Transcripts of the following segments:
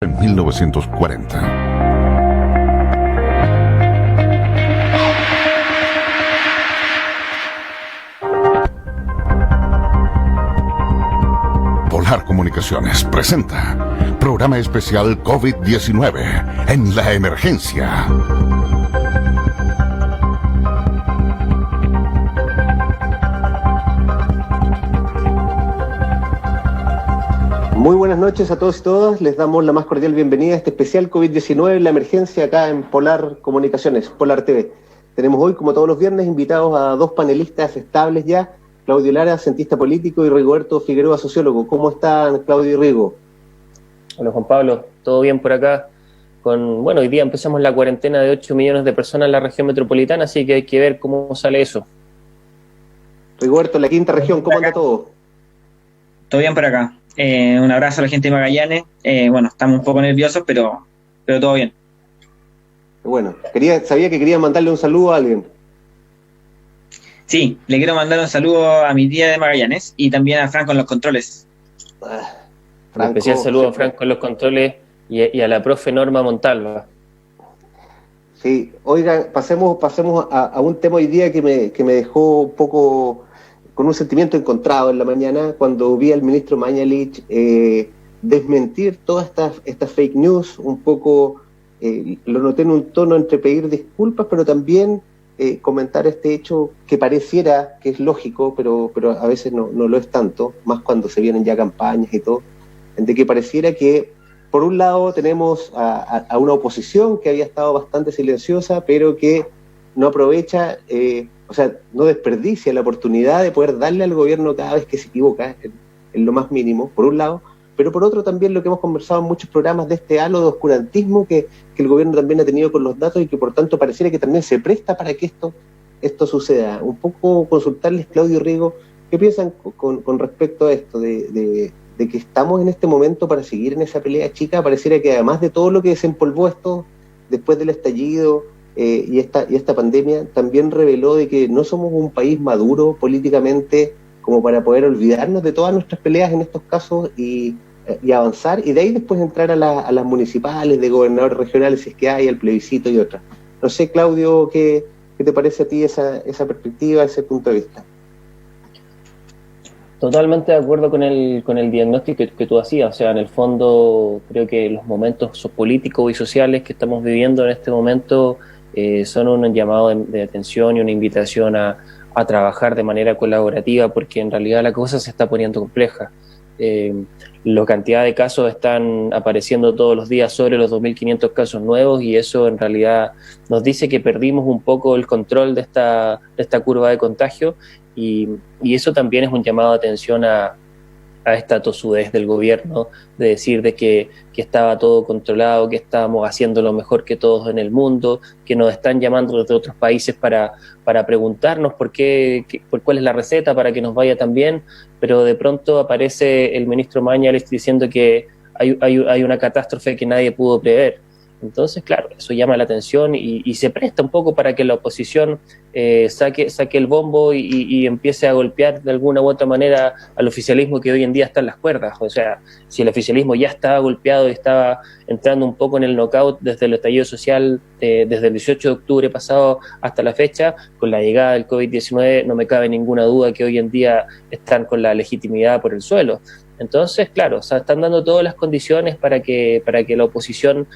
En 1940. Polar Comunicaciones presenta programa especial COVID-19 en la emergencia. Muy buenas noches a todos y todas, les damos la más cordial bienvenida a este especial COVID-19 en la emergencia acá en Polar Comunicaciones, Polar TV. Tenemos hoy, como todos los viernes, invitados a dos panelistas estables ya, Claudio Lara, cientista político, y Rigoberto Figueroa, sociólogo. ¿Cómo están, Claudio y Rigo? Hola, Juan Pablo, ¿todo bien por acá? Hoy día empezamos la cuarentena de 8 millones de personas en la región metropolitana, así que hay que ver cómo sale eso. Rigoberto, en la quinta región, ¿cómo anda todo? Todo bien por acá. Un abrazo a la gente de Magallanes. Estamos un poco nerviosos, pero todo bien. Bueno, sabía que quería mandarle un saludo a alguien. Sí, le quiero mandar un saludo a mi tía de Magallanes y también a Franco en los controles. Un especial saludo a Franco en los controles y a la profe Norma Montalva. Sí, oigan, pasemos a un tema hoy día que me dejó un poco con un sentimiento encontrado en la mañana cuando vi al ministro Mañalich desmentir todas estas fake news, un poco lo noté en un tono entre pedir disculpas, pero también comentar este hecho que pareciera que es lógico, pero a veces no lo es tanto, más cuando se vienen ya campañas y todo, de que pareciera que por un lado tenemos a una oposición que había estado bastante silenciosa, pero que no aprovecha, no desperdicia la oportunidad de poder darle al gobierno cada vez que se equivoca, en lo más mínimo, por un lado, pero por otro también lo que hemos conversado en muchos programas de este halo de oscurantismo que el gobierno también ha tenido con los datos y que por tanto pareciera que también se presta para que esto suceda. Un poco consultarles, Claudio y Rigo, ¿qué piensan con respecto a esto, de que estamos en este momento para seguir en esa pelea chica? Pareciera que además de todo lo que desempolvó esto después del estallido, y esta pandemia también reveló de que no somos un país maduro políticamente como para poder olvidarnos de todas nuestras peleas en estos casos y avanzar, y de ahí después entrar a las municipales, de gobernadores regionales, si es que hay, al plebiscito y otras. No sé, Claudio, ¿qué te parece a ti esa perspectiva, ese punto de vista? Totalmente de acuerdo con el diagnóstico que tú hacías. O sea, en el fondo creo que los momentos políticos y sociales que estamos viviendo en este momento son un llamado de atención y una invitación a trabajar de manera colaborativa, porque en realidad la cosa se está poniendo compleja. La cantidad de casos están apareciendo todos los días, sobre los 2.500 casos nuevos, y eso en realidad nos dice que perdimos un poco el control de esta curva de contagio, y eso también es un llamado de atención a esta tosudez del gobierno, de decir de que estaba todo controlado, que estábamos haciendo lo mejor que todos en el mundo, que nos están llamando desde otros países para preguntarnos por cuál es la receta para que nos vaya tan bien, pero de pronto aparece el ministro Mañalich diciendo que hay una catástrofe que nadie pudo prever. Entonces, claro, eso llama la atención y se presta un poco para que la oposición saque el bombo y empiece a golpear de alguna u otra manera al oficialismo que hoy en día está en las cuerdas. O sea, si el oficialismo ya estaba golpeado y estaba entrando un poco en el knockout desde el estallido social, desde el 18 de octubre pasado hasta la fecha, con la llegada del COVID-19 no me cabe ninguna duda que hoy en día están con la legitimidad por el suelo. Entonces, claro, o sea, están dando todas las condiciones para que la oposición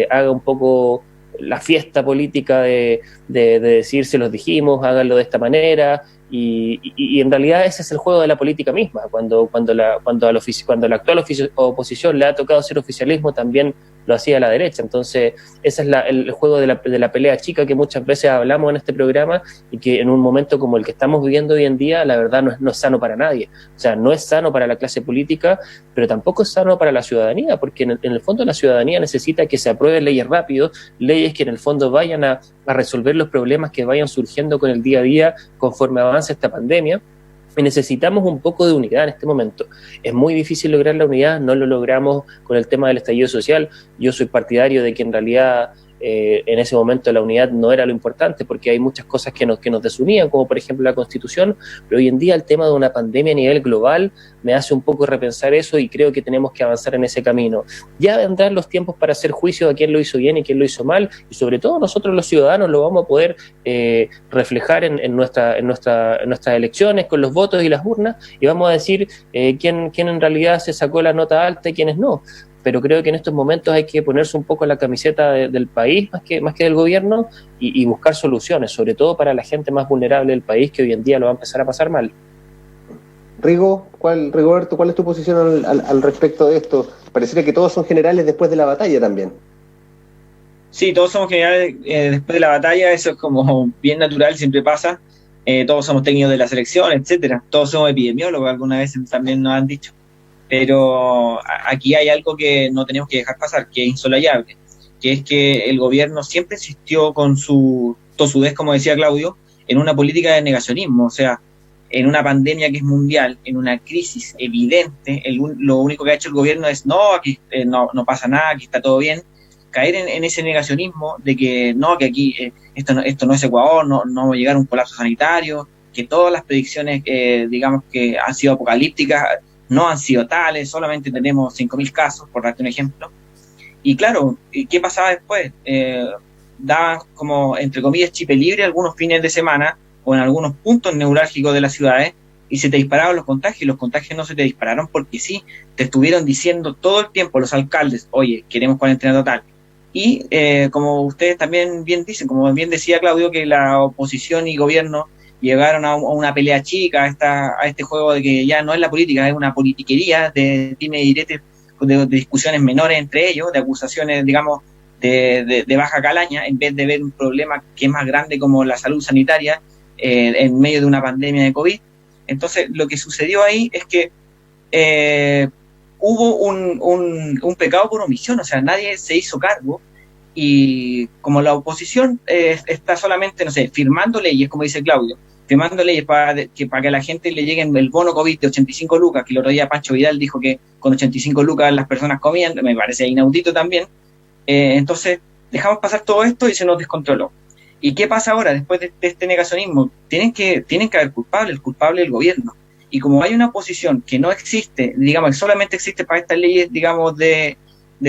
haga un poco la fiesta política de decir se los dijimos, háganlo de esta manera, y en realidad ese es el juego de la política misma. Cuando la actual oposición le ha tocado ser oficialismo, también lo hacía la derecha. Entonces ese es el juego de la pelea chica que muchas veces hablamos en este programa, y que en un momento como el que estamos viviendo hoy en día, la verdad no es sano para nadie. O sea, no es sano para la clase política, pero tampoco es sano para la ciudadanía, porque en el fondo la ciudadanía necesita que se aprueben leyes rápido, leyes que en el fondo vayan a resolver los problemas que vayan surgiendo con el día a día conforme avance esta pandemia. Y necesitamos un poco de unidad en este momento. Es muy difícil lograr la unidad, no lo logramos con el tema del estallido social. Yo soy partidario de que en realidad en ese momento la unidad no era lo importante, porque hay muchas cosas que nos desunían, como por ejemplo la Constitución, pero hoy en día el tema de una pandemia a nivel global me hace un poco repensar eso y creo que tenemos que avanzar en ese camino. Ya vendrán los tiempos para hacer juicio a quién lo hizo bien y quién lo hizo mal, y sobre todo nosotros los ciudadanos lo vamos a poder reflejar en nuestras elecciones, con los votos y las urnas, y vamos a decir quién en realidad se sacó la nota alta y quiénes no. Pero creo que en estos momentos hay que ponerse un poco la camiseta del país más que del gobierno y buscar soluciones, sobre todo para la gente más vulnerable del país, que hoy en día lo va a empezar a pasar mal. Rigoberto, ¿cuál es tu posición al respecto de esto? Pareciera que todos son generales después de la batalla también. Sí, todos somos generales después de la batalla, eso es como bien natural, siempre pasa. Todos somos técnicos de la selección, etcétera. Todos somos epidemiólogos, alguna vez también nos han dicho. Pero aquí hay algo que no tenemos que dejar pasar, que es insolayable, que es que el gobierno siempre insistió con su tosudez, como decía Claudio, en una política de negacionismo. O sea, en una pandemia que es mundial, en una crisis evidente, lo único que ha hecho el gobierno es no, aquí no pasa nada, aquí está todo bien. Caer en ese negacionismo de que no, que aquí esto no es Ecuador, no va a llegar a un colapso sanitario, que todas las predicciones digamos que han sido apocalípticas no han sido tales, solamente tenemos 5.000 casos, por darte un ejemplo. Y claro, ¿qué pasaba después? Daban como, entre comillas, chip libre algunos fines de semana o en algunos puntos neurálgicos de las ciudades y se te disparaban los contagios, y los contagios no se te dispararon porque sí, te estuvieron diciendo todo el tiempo los alcaldes, oye, queremos cuarentena total. Y como ustedes también bien dicen, como bien decía Claudio, que la oposición y gobierno llegaron a una pelea chica, a este juego de que ya no es la política, es una politiquería de dime y direte, de discusiones menores entre ellos, de acusaciones, digamos, de baja calaña, en vez de ver un problema que es más grande como la salud sanitaria en medio de una pandemia de COVID. Entonces, lo que sucedió ahí es que hubo un pecado por omisión, o sea, nadie se hizo cargo, y como la oposición está solamente, no sé, firmando leyes, como dice Claudio, firmando leyes para que a la gente le lleguen el bono COVID de 85 lucas, que el otro día Pancho Vidal dijo que con 85 lucas las personas comían, me parece inaudito también. Entonces, dejamos pasar todo esto y se nos descontroló. ¿Y qué pasa ahora después de este negacionismo? Tienen que haber culpable, el culpable del gobierno. Y como hay una oposición que no existe, digamos, que solamente existe para estas leyes, digamos, de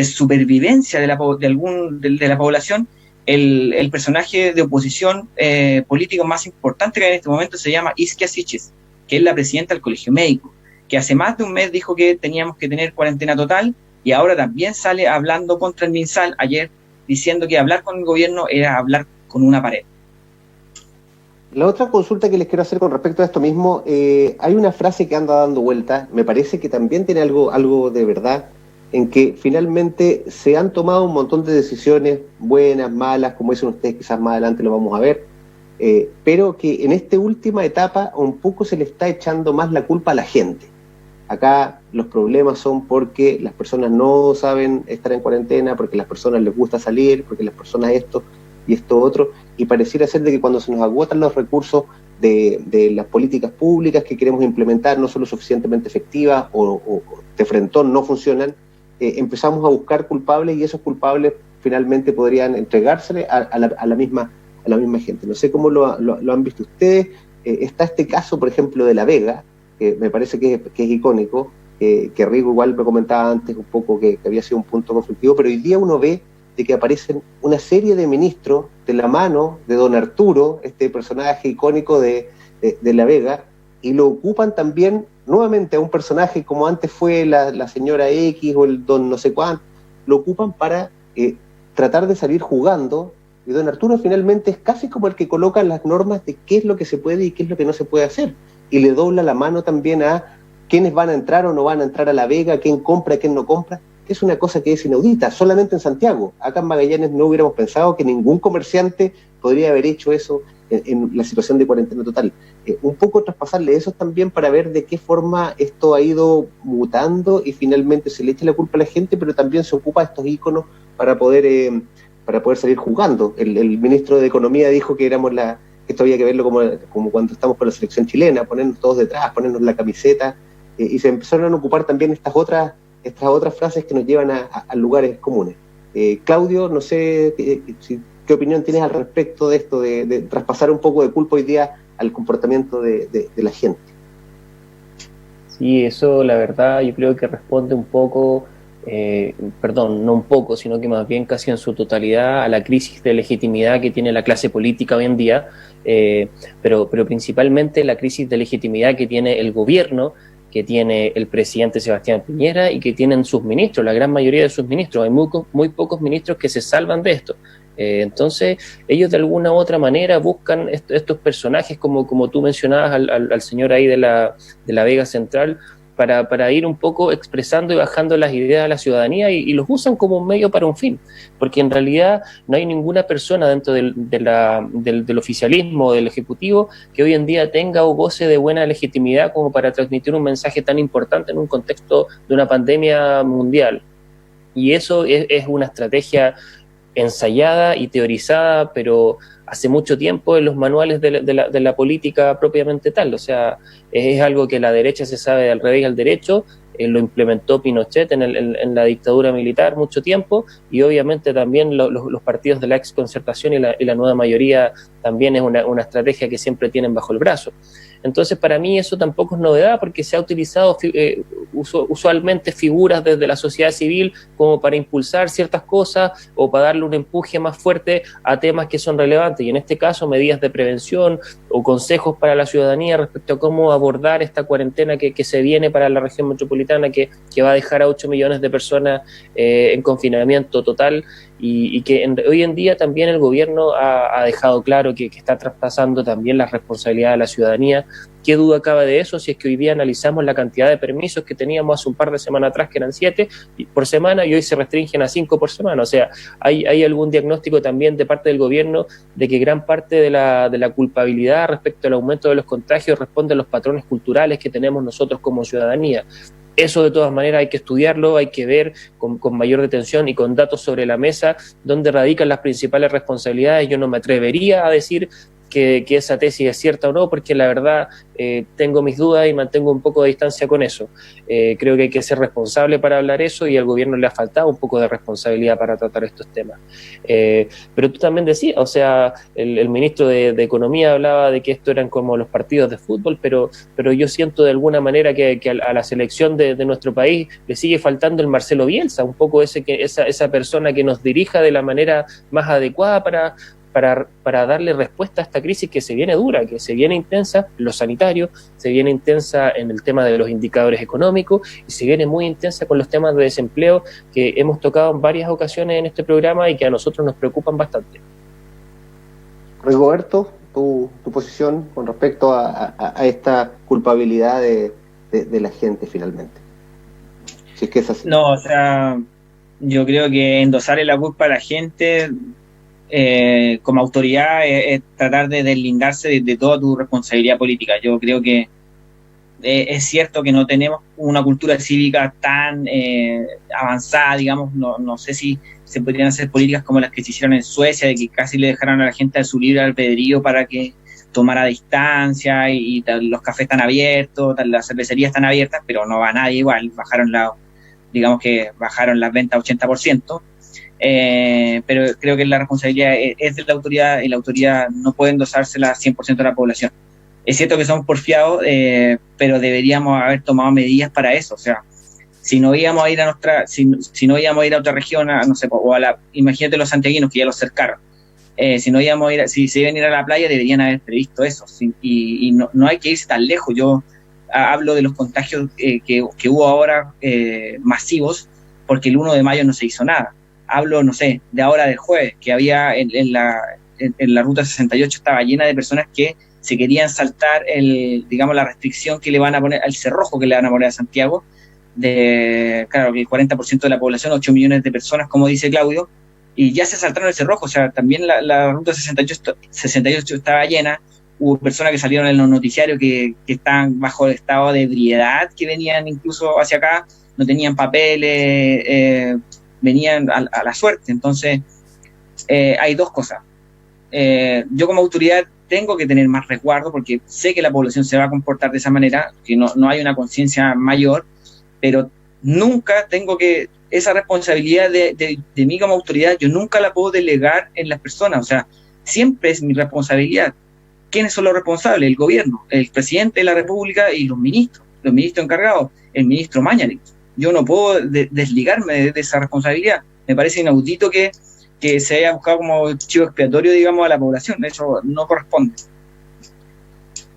supervivencia de la población, el personaje de oposición político más importante que hay en este momento se llama Isquia Siches, que es la presidenta del Colegio Médico, que hace más de un mes dijo que teníamos que tener cuarentena total, y ahora también sale hablando contra el MinSal ayer, diciendo que hablar con el gobierno era hablar con una pared. La otra consulta que les quiero hacer con respecto a esto mismo, hay una frase que anda dando vuelta, me parece que también tiene algo de verdad, en que finalmente se han tomado un montón de decisiones buenas, malas, como dicen ustedes, quizás más adelante lo vamos a ver, pero que en esta última etapa un poco se le está echando más la culpa a la gente. Acá los problemas son porque las personas no saben estar en cuarentena, porque a las personas les gusta salir, porque las personas esto y esto otro, y pareciera ser de que cuando se nos agotan los recursos de las políticas públicas que queremos implementar no son lo suficientemente efectivas o de frentón no funcionan, empezamos a buscar culpables, y esos culpables finalmente podrían entregársele a la misma gente. No sé cómo lo han visto ustedes. Está este caso, por ejemplo, de La Vega, que me parece que es icónico, que Rigo igual me comentaba antes un poco que había sido un punto conflictivo, pero hoy día uno ve de que aparecen una serie de ministros de la mano de don Arturo, este personaje icónico de La Vega, y lo ocupan también nuevamente a un personaje como antes fue la señora X o el don no sé cuánto, lo ocupan para tratar de salir jugando, y don Arturo finalmente es casi como el que coloca las normas de qué es lo que se puede y qué es lo que no se puede hacer, y le dobla la mano también a quiénes van a entrar o no van a entrar a La Vega, quién compra, quién no compra. Es una cosa que es inaudita, solamente en Santiago. Acá en Magallanes no hubiéramos pensado que ningún comerciante podría haber hecho eso en la situación de cuarentena total. Un poco traspasarle eso también para ver de qué forma esto ha ido mutando y finalmente se le echa la culpa a la gente, pero también se ocupa de estos íconos para poder salir jugando. El ministro de Economía dijo que esto había que verlo como cuando estamos con la selección chilena, ponernos todos detrás, ponernos la camiseta, y se empezaron a ocupar también estas otras frases que nos llevan a lugares comunes. Claudio, no sé qué opinión tienes al respecto de esto, de traspasar un poco de culpa hoy día al comportamiento de la gente. Sí, eso la verdad yo creo que responde un poco, no un poco, sino que más bien casi en su totalidad a la crisis de legitimidad que tiene la clase política hoy en día, pero principalmente la crisis de legitimidad que tiene el gobierno, que tiene el presidente Sebastián Piñera y que tienen sus ministros, la gran mayoría de sus ministros. Hay muy pocos ministros que se salvan de esto. Entonces, ellos de alguna u otra manera buscan estos personajes, como tú mencionabas al señor ahí de la Vega Central, para ir un poco expresando y bajando las ideas a la ciudadanía y los usan como un medio para un fin, porque en realidad no hay ninguna persona dentro del oficialismo o del ejecutivo que hoy en día tenga o goce de buena legitimidad como para transmitir un mensaje tan importante en un contexto de una pandemia mundial. Y eso es una estrategia ensayada y teorizada, pero hace mucho tiempo en los manuales de la política propiamente tal. O sea, es algo que la derecha se sabe al revés y al derecho, lo implementó Pinochet en la dictadura militar mucho tiempo, y obviamente también los partidos de la exconcertación y la nueva mayoría también es una estrategia que siempre tienen bajo el brazo. Entonces, para mí eso tampoco es novedad, porque se ha utilizado usualmente figuras desde la sociedad civil como para impulsar ciertas cosas o para darle un empuje más fuerte a temas que son relevantes, y en este caso medidas de prevención o consejos para la ciudadanía respecto a cómo abordar esta cuarentena que se viene para la región metropolitana, que va a dejar a 8 millones de personas en confinamiento total, y que hoy en día también el gobierno ha dejado claro que está traspasando también la responsabilidad de la ciudadanía. ¿Qué duda cabe de eso? Si es que hoy día analizamos la cantidad de permisos que teníamos hace un par de semanas atrás, que eran 7 por semana, y hoy se restringen a 5 por semana. O sea, hay algún diagnóstico también de parte del gobierno de que gran parte de la culpabilidad respecto al aumento de los contagios responde a los patrones culturales que tenemos nosotros como ciudadanía. Eso de todas maneras hay que estudiarlo, hay que ver con mayor detención y con datos sobre la mesa dónde radican las principales responsabilidades. Yo no me atrevería a decir que esa tesis es cierta o no, porque la verdad tengo mis dudas y mantengo un poco de distancia con eso. Creo que hay que ser responsable para hablar eso, y al gobierno le ha faltado un poco de responsabilidad para tratar estos temas. Pero tú también decías, o sea, el ministro de Economía hablaba de que esto eran como los partidos de fútbol, pero yo siento de alguna manera que a la selección de nuestro país le sigue faltando el Marcelo Bielsa, un poco esa persona que nos dirija de la manera más adecuada para darle respuesta a esta crisis que se viene dura, que se viene intensa en lo sanitario, se viene intensa en el tema de los indicadores económicos, y se viene muy intensa con los temas de desempleo que hemos tocado en varias ocasiones en este programa y que a nosotros nos preocupan bastante. Rigoberto, tu posición con respecto a esta culpabilidad de la gente finalmente. Si es que es así. No, o sea, yo creo que endosarle la culpa a la gente como autoridad es tratar de deslindarse de toda tu responsabilidad política. Yo creo que es cierto que no tenemos una cultura cívica tan avanzada, digamos. No sé si se podrían hacer políticas como las que se hicieron en Suecia, de que casi le dejaron a la gente a su libre albedrío para que tomara distancia, y los cafés están abiertos, las cervecerías están abiertas, pero no va nadie igual. Bajaron las ventas 80%. Pero creo que la responsabilidad es de la autoridad, y la autoridad no puede endosársela 100% de la población. Es cierto que somos porfiados, pero deberíamos haber tomado medidas para eso. O sea, si no íbamos a ir a si no íbamos a ir a otra región, no sé, o imagínate los santiaguinos que ya los cercaron. Si no íbamos a ir, si se iban a ir a la playa, deberían haber previsto eso. Y no hay que irse tan lejos. Yo hablo de los contagios que hubo ahora masivos, porque el 1 de mayo no se hizo nada. Hablo, no sé, de ahora del jueves, que había en la ruta 68 estaba llena de personas que se querían saltar la restricción que le van a poner, al cerrojo que le van a poner a Santiago, claro, que el 40% de la población, 8 millones de personas, como dice Claudio, y ya se saltaron el cerrojo. O sea, también la ruta 68 estaba llena. Hubo personas que salieron en los noticiarios que estaban bajo el estado de ebriedad, que venían incluso hacia acá, no tenían papeles, venían a la suerte. Entonces, hay dos cosas. Yo como autoridad tengo que tener más resguardo, porque sé que la población se va a comportar de esa manera, que no hay una conciencia mayor, pero nunca tengo que, esa responsabilidad de mí como autoridad, yo nunca la puedo delegar en las personas, o sea, siempre es mi responsabilidad. ¿Quiénes son los responsables? El gobierno, el presidente de la República y los ministros encargados, el ministro Mañalich. Yo no puedo desligarme de esa responsabilidad. Me parece inaudito que se haya buscado como chivo expiatorio, digamos, a la población. Eso no corresponde.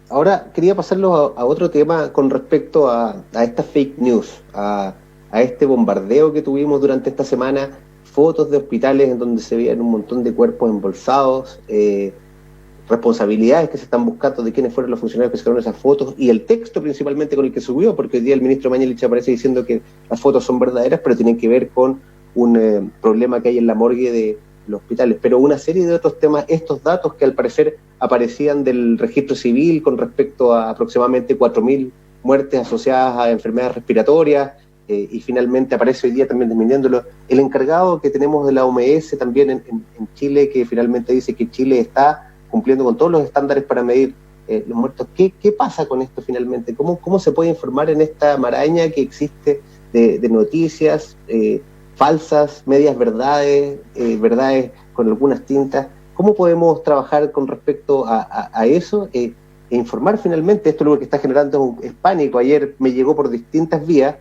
Ahora quería pasarlo a otro tema con respecto a esta fake news, a este bombardeo que tuvimos durante esta semana, fotos de hospitales en donde se veían un montón de cuerpos embolsados, responsabilidades que se están buscando de quiénes fueron los funcionarios que sacaron esas fotos, y el texto principalmente con el que subió, porque hoy día el ministro Mañalich aparece diciendo que las fotos son verdaderas, pero tienen que ver con un problema que hay en la morgue de los hospitales, pero una serie de otros temas, estos datos que al parecer aparecían del registro civil con respecto a aproximadamente 4.000 muertes asociadas a enfermedades respiratorias, y finalmente aparece hoy día también desmintiéndolo el encargado que tenemos de la OMS también en Chile, que finalmente dice que Chile está cumpliendo con todos los estándares para medir los muertos. ¿Qué pasa con esto finalmente? ¿Cómo se puede informar en esta maraña que existe de noticias falsas, medias verdades, verdades con algunas tintas? ¿Cómo podemos trabajar con respecto a eso e informar finalmente? Esto lo que está generando es pánico. Ayer me llegó por distintas vías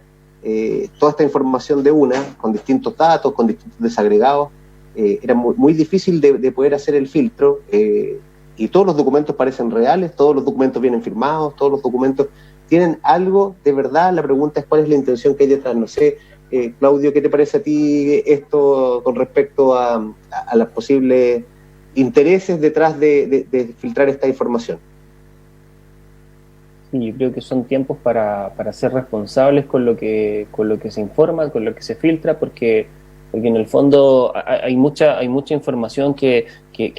toda esta información de una, con distintos datos, con distintos desagregados. Era muy difícil de poder hacer el filtro, y todos los documentos parecen reales, todos los documentos vienen firmados, todos los documentos tienen algo de verdad. La pregunta es cuál es la intención que hay detrás. No sé, Claudio, ¿qué te parece a ti esto con respecto a los posibles intereses detrás de filtrar esta información? Sí, yo creo que son tiempos para ser responsables con lo que se informa, con lo que se filtra, porque en el fondo hay mucha información que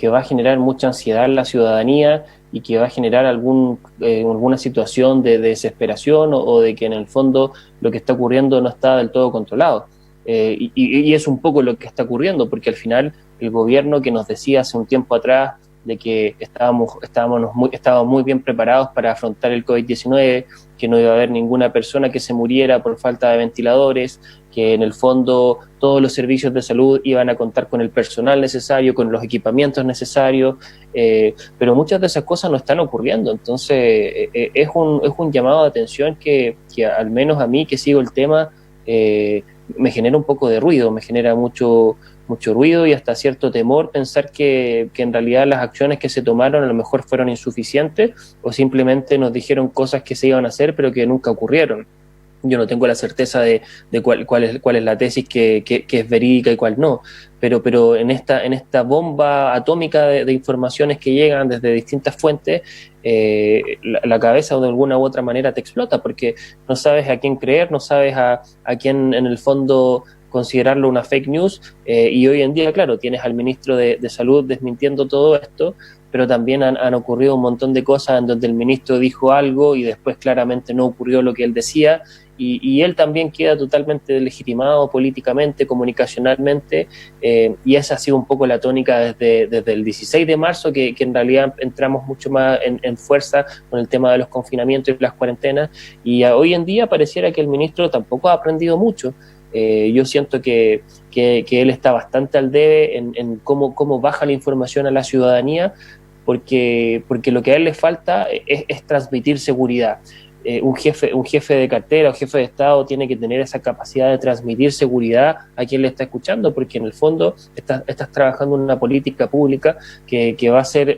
va a generar mucha ansiedad en la ciudadanía y que va a generar alguna situación de desesperación o de que en el fondo lo que está ocurriendo no está del todo controlado. Y es un poco lo que está ocurriendo, porque al final el gobierno que nos decía hace un tiempo atrás de que estábamos muy bien preparados para afrontar el COVID-19, que no iba a haber ninguna persona que se muriera por falta de ventiladores, que en el fondo todos los servicios de salud iban a contar con el personal necesario, con los equipamientos necesarios, pero muchas de esas cosas no están ocurriendo. Entonces es un llamado de atención que al menos a mí, que sigo el tema, me genera un poco de ruido, me genera mucho ruido y hasta cierto temor pensar que en realidad las acciones que se tomaron a lo mejor fueron insuficientes o simplemente nos dijeron cosas que se iban a hacer pero que nunca ocurrieron. Yo no tengo la certeza de cuál es la tesis que es verídica y cuál no, pero en esta bomba atómica de informaciones que llegan desde distintas fuentes, la cabeza de alguna u otra manera te explota, porque no sabes a quién creer, no sabes a quién en el fondo considerarlo una fake news, y hoy en día, claro, tienes al ministro de Salud desmintiendo todo esto, pero también han ocurrido un montón de cosas en donde el ministro dijo algo y después claramente no ocurrió lo que él decía, y él también queda totalmente legitimado políticamente, comunicacionalmente, y esa ha sido un poco la tónica desde el 16 de marzo, que en realidad entramos mucho más en fuerza con el tema de los confinamientos y las cuarentenas, y hoy en día pareciera que el ministro tampoco ha aprendido mucho. Yo siento que él está bastante al debe en cómo baja la información a la ciudadanía, porque lo que a él le falta es transmitir seguridad. Un jefe de cartera o jefe de Estado tiene que tener esa capacidad de transmitir seguridad a quien le está escuchando, porque en el fondo estás trabajando en una política pública que va a ser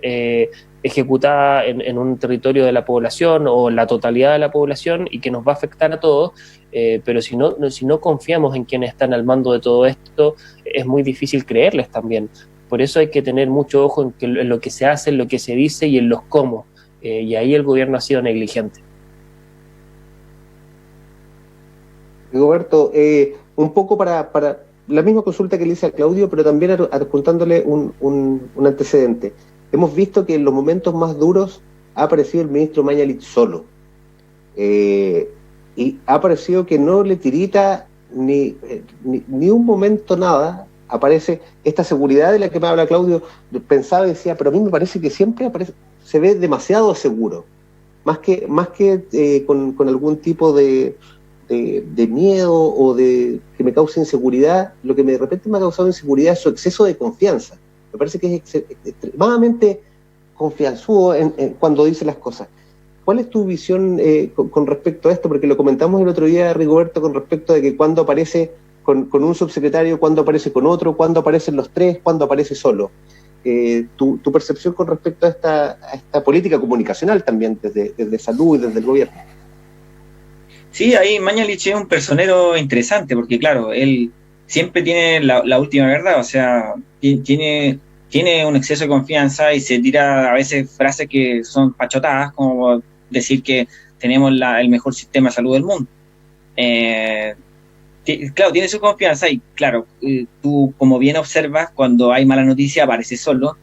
ejecutada en un territorio de la población o la totalidad de la población y que nos va a afectar a todos, pero si no confiamos en quienes están al mando de todo esto, es muy difícil creerles también. Por eso hay que tener mucho ojo en lo que se hace, en lo que se dice y en los cómo, y ahí el gobierno ha sido negligente. Roberto, un poco para la misma consulta que le hice a Claudio, pero también adjuntándole un antecedente. Hemos visto que en los momentos más duros ha aparecido el ministro Mañalich solo, y ha parecido que no le tirita ni un momento nada. Aparece esta seguridad de la que me habla Claudio. Pensaba y decía, pero a mí me parece que siempre se ve demasiado seguro, más que con algún tipo de de miedo o de que me cause inseguridad. Lo que de repente me ha causado inseguridad es su exceso de confianza. Me parece que es extremadamente confianzudo cuando dice las cosas. ¿Cuál es tu visión con respecto a esto? Porque lo comentamos el otro día, Rigoberto, con respecto de que cuando aparece con un subsecretario, cuando aparece con otro, cuando aparecen los tres, cuando aparece solo. Tu percepción con respecto a esta política comunicacional también, desde salud y desde el gobierno. Sí, ahí Mañalich es un personero interesante, porque claro, él siempre tiene la última verdad, o sea, tiene un exceso de confianza y se tira a veces frases que son pachotadas, como decir que tenemos el mejor sistema de salud del mundo. Claro, tiene su confianza y claro, tú como bien observas, cuando hay mala noticia aparece solo,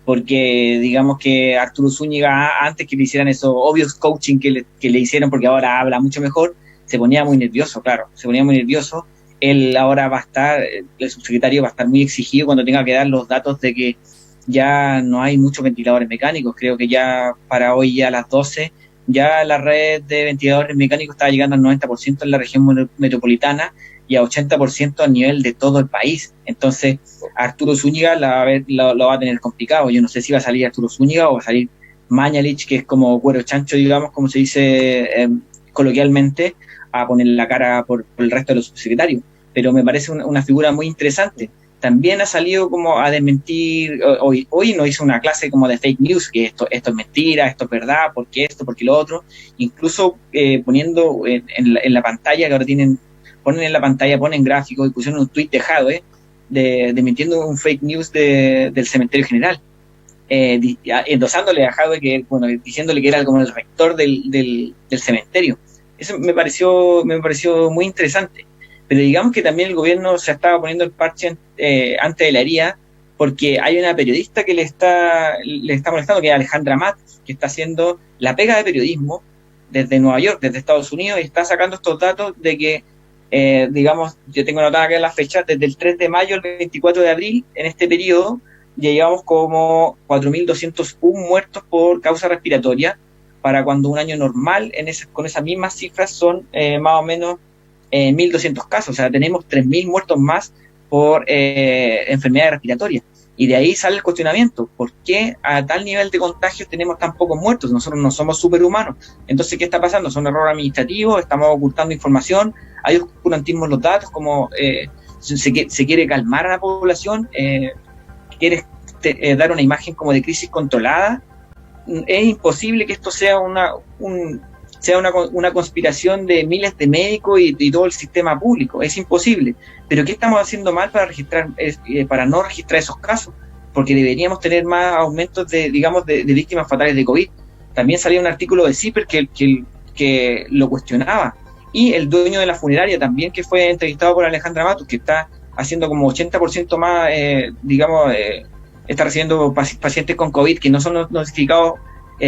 porque digamos que Arturo Zúñiga, antes que le hicieran esos obvios coaching que le hicieron, porque ahora habla mucho mejor, se ponía muy nervioso, claro, se ponía muy nervioso. Él ahora el subsecretario va a estar muy exigido cuando tenga que dar los datos de que ya no hay muchos ventiladores mecánicos. Creo que ya para hoy, ya a las 12, ya la red de ventiladores mecánicos está llegando al 90% en la región metropolitana y a 80% a nivel de todo el país. Entonces, Arturo Zúñiga lo va a tener complicado. Yo no sé si va a salir Arturo Zúñiga o va a salir Mañalich, que es como cuero chancho, digamos, como se dice coloquialmente, a poner la cara por el resto de los subsecretarios. Pero me parece una figura muy interesante. También ha salido como a desmentir, hoy nos hizo una clase como de fake news, que esto es mentira, esto es verdad, porque esto, porque lo otro, incluso poniendo en la pantalla, que ahora ponen en la pantalla, ponen gráficos y pusieron un tweet de Jadwe, desmintiendo un fake news del cementerio general, endosándole a Jadwe, diciéndole que era como el rector del cementerio. Eso me pareció muy interesante. Pero digamos que también el gobierno se estaba poniendo el parche antes de la herida, porque hay una periodista que le está molestando, que es Alejandra Matos, que está haciendo la pega de periodismo desde Nueva York, desde Estados Unidos, y está sacando estos datos de que, yo tengo anotada acá la fecha, desde el 3 de mayo al 24 de abril, en este periodo, ya llevamos como 4.201 muertos por causa respiratoria, para cuando un año normal, con esas mismas cifras, son más o menos 1.200 casos, o sea, tenemos 3.000 muertos más por enfermedades respiratorias. Y de ahí sale el cuestionamiento: ¿por qué a tal nivel de contagios tenemos tan pocos muertos? Nosotros no somos superhumanos. Entonces, ¿qué está pasando? ¿Son errores administrativos? ¿Estamos ocultando información? ¿Hay oscurantismo en los datos? ¿Como se quiere calmar a la población? ¿Quieres dar una imagen como de crisis controlada? Es imposible que esto sea una conspiración de miles de médicos y todo el sistema público. Es imposible. Pero ¿qué estamos haciendo mal para no registrar esos casos? Porque deberíamos tener más aumentos de víctimas fatales de COVID. También salía un artículo de CIPER que lo cuestionaba. Y el dueño de la funeraria también, que fue entrevistado por Alejandra Matos, que está haciendo como 80% más, está recibiendo pacientes con COVID que no son notificados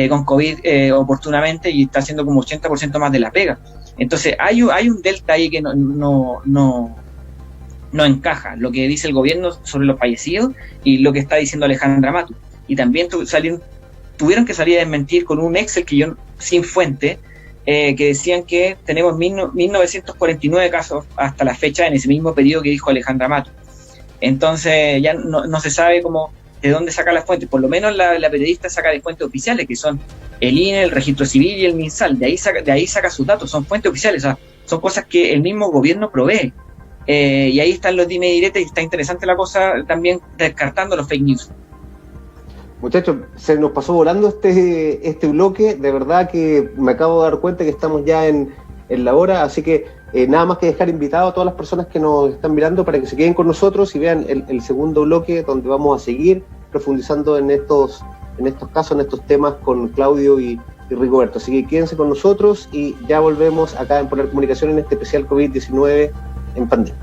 con COVID oportunamente, y está haciendo como 80% más de la pega. Entonces hay un delta ahí que no encaja, lo que dice el gobierno sobre los fallecidos y lo que está diciendo Alejandra Matos. Y también tuvieron que salir a desmentir con un Excel que yo, sin fuente, que decían que tenemos 1.949 casos hasta la fecha en ese mismo periodo que dijo Alejandra Matos. Entonces ya no se sabe cómo, de dónde saca las fuentes. Por lo menos la periodista saca de fuentes oficiales, que son el INE, el Registro Civil y el MinSal. De ahí saca sus datos, son fuentes oficiales, o sea, son cosas que el mismo gobierno provee. Y ahí están los dime y diretes, y está interesante la cosa también, descartando los fake news. Muchachos, se nos pasó volando este bloque. De verdad que me acabo de dar cuenta que estamos ya en la hora, así que nada más que dejar invitado a todas las personas que nos están mirando para que se queden con nosotros y vean el segundo bloque, donde vamos a seguir profundizando en estos casos, en estos temas con Claudio y Rigoberto. Así que quédense con nosotros y ya volvemos acá en Polar Comunicación en este especial COVID-19 en pandemia.